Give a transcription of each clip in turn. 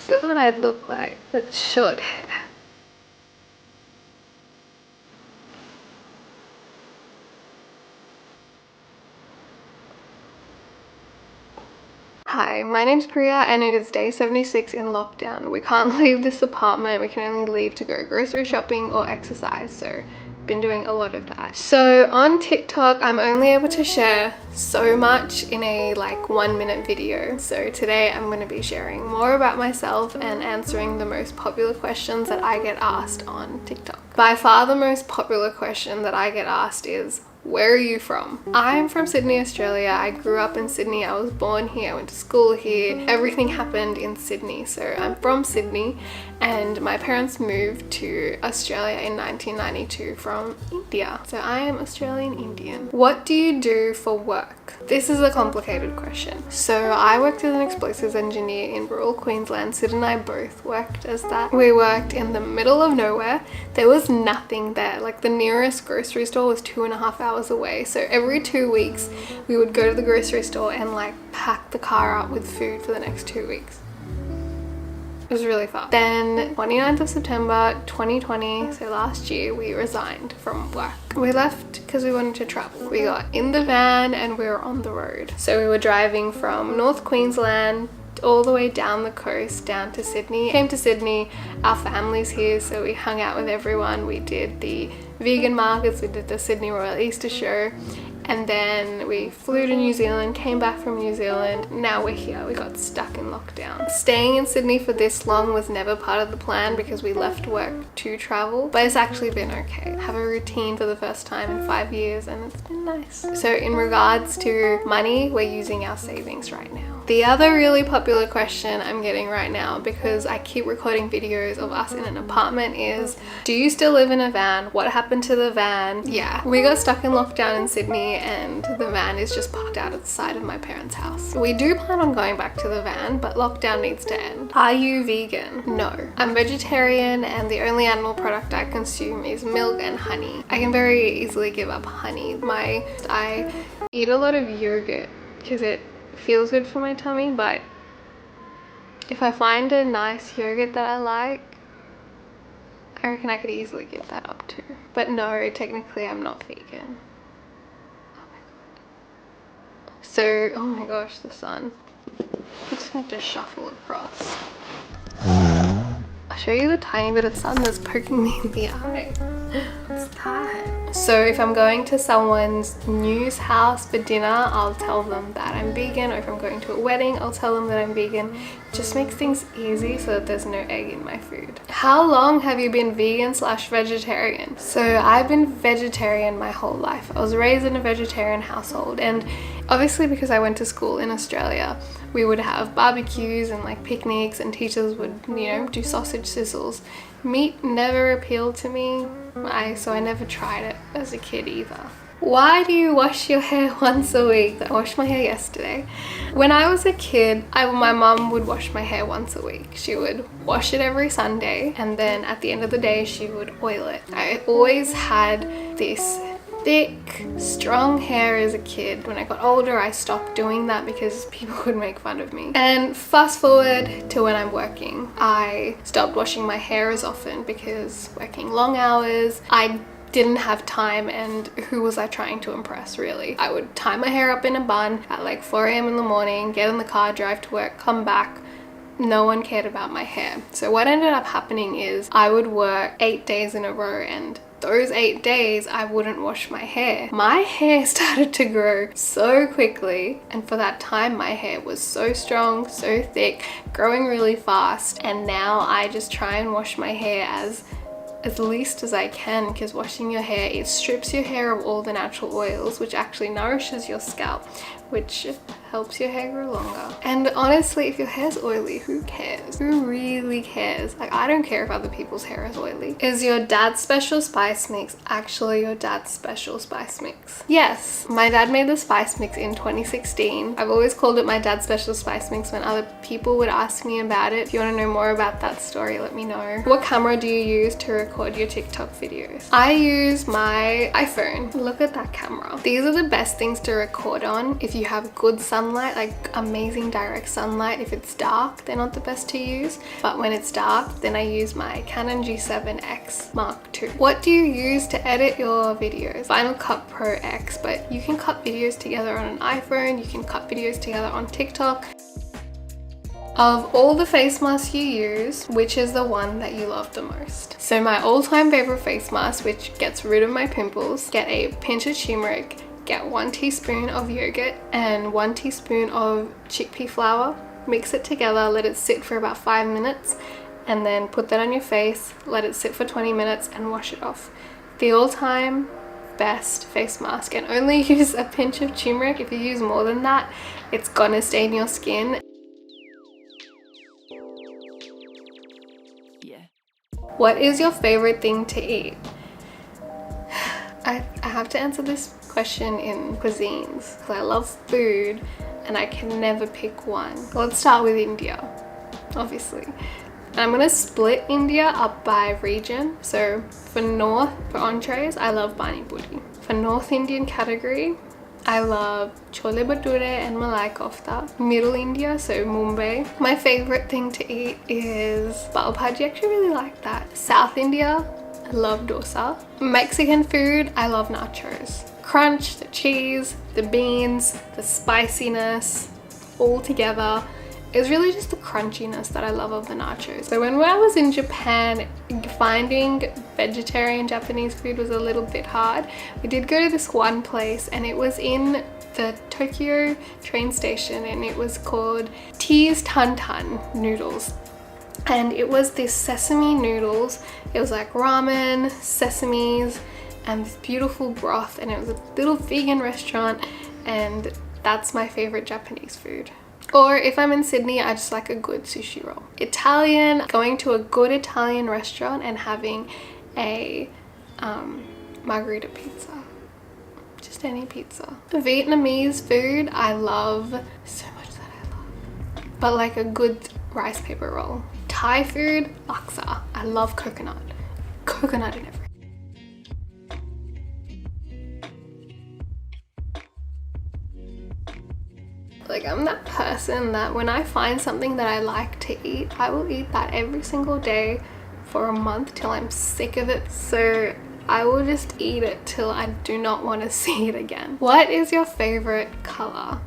This is what I look like with short hair. Hi, my name's Priya and it is day 76 in lockdown. We can't leave this apartment, we can only leave to go grocery shopping or exercise, so been doing a lot of that. So on TikTok, I'm only able to share so much in a like 1-minute video. So today I'm going to be sharing more about myself and answering the most popular questions that I get asked on TikTok. By far the most popular question that I get asked is, where are you from? I'm from Sydney, Australia. I grew up in Sydney. I was born here, I went to school here. Everything happened in Sydney. So I'm from Sydney and my parents moved to Australia in 1992 from India. So I am Australian Indian. What do you do for work? This is a complicated question. So I worked as an explosives engineer in rural Queensland. Sid and I both worked as that. We worked in the middle of nowhere. There was nothing there. Like the nearest grocery store was 2.5 hours away. So every 2 weeks we would go to the grocery store and like pack the car up with food for the next 2 weeks. It was really fun. Then 29th of September 2020, so last year, we resigned from work. We left because we wanted to travel. We got in the van and we were on the road. So we were driving from North Queensland all the way down the coast down to Sydney. Came to Sydney, our family's here, so we hung out with everyone. We did the vegan markets, we did the Sydney Royal Easter Show, and then we flew to New Zealand, came back from New Zealand. Now we're here. We got stuck in lockdown. Staying in Sydney for this long was never part of the plan because we left work to travel, but it's actually been okay. I have a routine for the first time in 5 years and it's been nice. So in regards to money, we're using our savings right now. The other really popular question I'm getting right now, because I keep recording videos of us in an apartment, is, do you still live in a van? What happened to the van? Yeah, we got stuck in lockdown in Sydney and the van is just parked out at the side of my parents' house. We do plan on going back to the van, but lockdown needs to end. Are you vegan? No. I'm vegetarian and the only animal product I consume is milk and honey. I can very easily give up honey. I eat a lot of yogurt because it feels good for my tummy, but if I find a nice yogurt that I like, I reckon I could easily give that up too. But no, technically I'm not vegan. Oh my god. So, oh my gosh, the sun. I'm just going to shuffle across. I'll show you the tiny bit of sun that's poking me in the eye. What's that? So if I'm going to someone's news house for dinner, I'll tell them that I'm vegan, or if I'm going to a wedding, I'll tell them that I'm vegan. It just makes things easy so that there's no egg in my food. How long have you been vegan/vegetarian? So I've been vegetarian my whole life. I was raised in a vegetarian household, and obviously because I went to school in Australia, we would have barbecues and like picnics and teachers would, you know, do sausage sizzles. Meat never appealed to me, so I never tried it as a kid either. Why do you wash your hair once a week? I washed my hair yesterday. When I was a kid, my mum would wash my hair once a week. She would wash it every Sunday and then at the end of the day she would oil it. I always had this thick, strong hair as a kid. When I got older, I stopped doing that because people would make fun of me. And fast forward to when I'm working, I stopped washing my hair as often because working long hours, I didn't have time, and who was I trying to impress really? I would tie my hair up in a bun at like 4 a.m. in the morning, get in the car, drive to work, come back. No one cared about my hair. So what ended up happening is I would work 8 days in a row, and those 8 days I wouldn't wash my hair. My hair started to grow so quickly, and for that time my hair was so strong, so thick, growing really fast, and now I just try and wash my hair as least as I can, because washing your hair, it strips your hair of all the natural oils, which actually nourishes your scalp, which helps your hair grow longer. And honestly, if your hair's oily, who cares? Who really cares? Like, I don't care if other people's hair is oily. Is your dad's special spice mix actually your dad's special spice mix? Yes, my dad made the spice mix in 2016. I've always called it my dad's special spice mix when other people would ask me about it. If you want to know more about that story, let me know. What camera do you use to record record your TikTok videos? I use my iPhone. Look at that camera. These are the best things to record on if you have good sunlight, like amazing direct sunlight. If it's dark, they're not the best to use, but when it's dark, then I use my Canon G7X Mark II. What do you use to edit your videos? Final Cut Pro X, but you can cut videos together on an iPhone, you can cut videos together on TikTok. Of all the face masks you use, which is the one that you love the most? So my all-time favorite face mask, which gets rid of my pimples, get a pinch of turmeric, get 1 teaspoon of yogurt and 1 teaspoon of chickpea flour, mix it together, let it sit for about 5 minutes, and then put that on your face, let it sit for 20 minutes and wash it off. The all-time best face mask, and only use a pinch of turmeric. If you use more than that, it's gonna stain your skin. What is your favorite thing to eat? I have to answer this question in cuisines because I love food and I can never pick one. Let's start with India, obviously. And I'm gonna split India up by region. So for entrees, I love Pani Puri. For North Indian category, I love chole bhature and malai kofta. Middle India, so Mumbai. My favorite thing to eat is pav bhaji. I actually really like that. South India, I love dosa. Mexican food, I love nachos. Crunch, the cheese, the beans, the spiciness, all together. It's really just the crunchiness that I love of the nachos. So when I was in Japan, finding vegetarian Japanese food was a little bit hard. We did go to this one place and it was in the Tokyo train station and it was called Tea's Tantan Noodles. And it was this sesame noodles. It was like ramen, sesames, and this beautiful broth, and it was a little vegan restaurant, and that's my favorite Japanese food. Or if I'm in Sydney, I just like a good sushi roll. Italian, going to a good Italian restaurant and having a margherita pizza. Just any pizza. Vietnamese food, I love so much that I love. But like a good rice paper roll. Thai food, laksa. I love coconut. Coconut in everything. Like, I'm that person that when I find something that I like to eat, I will eat that every single day for a month till I'm sick of it. So I will just eat it till I do not want to see it again. What is your favorite color?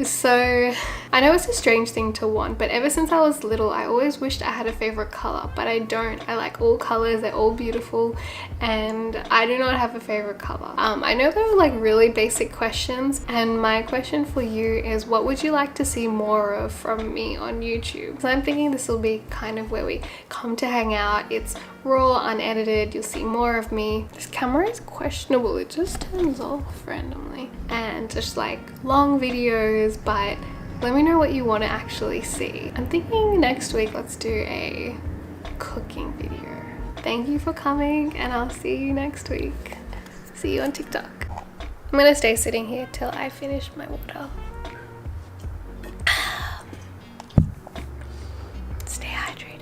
So I know it's a strange thing to want, but ever since I was little, I always wished I had a favorite color, but I don't. I like all colors, they're all beautiful, and I do not have a favorite color. I know they're like really basic questions, and my question for you is, what would you like to see more of from me on YouTube? So I'm thinking this will be kind of where we come to hang out. It's raw, unedited, you'll see more of me. This camera is questionable, it just turns off randomly. And just like long videos, but let me know what you want to actually see. I'm thinking next week let's do a cooking video. Thank you for coming, and I'll see you next week. See you on TikTok. I'm gonna stay sitting here till I finish my water. Stay hydrated.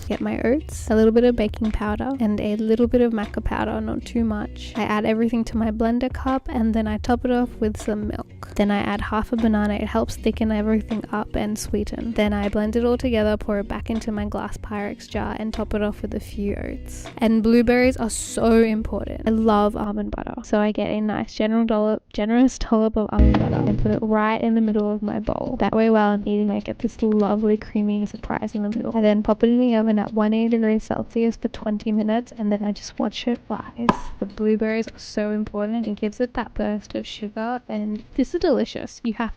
Get my oats, a little bit of baking powder, and a little bit of maca powder, not too much. I add everything to my blender cup, and then I top it off with some milk. Then I add half a banana. It helps thicken everything up and sweeten. Then I blend it all together, pour it back into my glass Pyrex jar, and top it off with a few oats. And blueberries are so important. I love almond butter, so I get a nice generous dollop of almond butter and put it right in the middle of my bowl. That way while I'm eating, I get this lovely creamy surprise in the middle. I then pop it in the oven at 180 degrees Celsius for 20 minutes, and then I just watch it rise. The blueberries are so important. It gives it that burst of sugar, and this is delicious. You have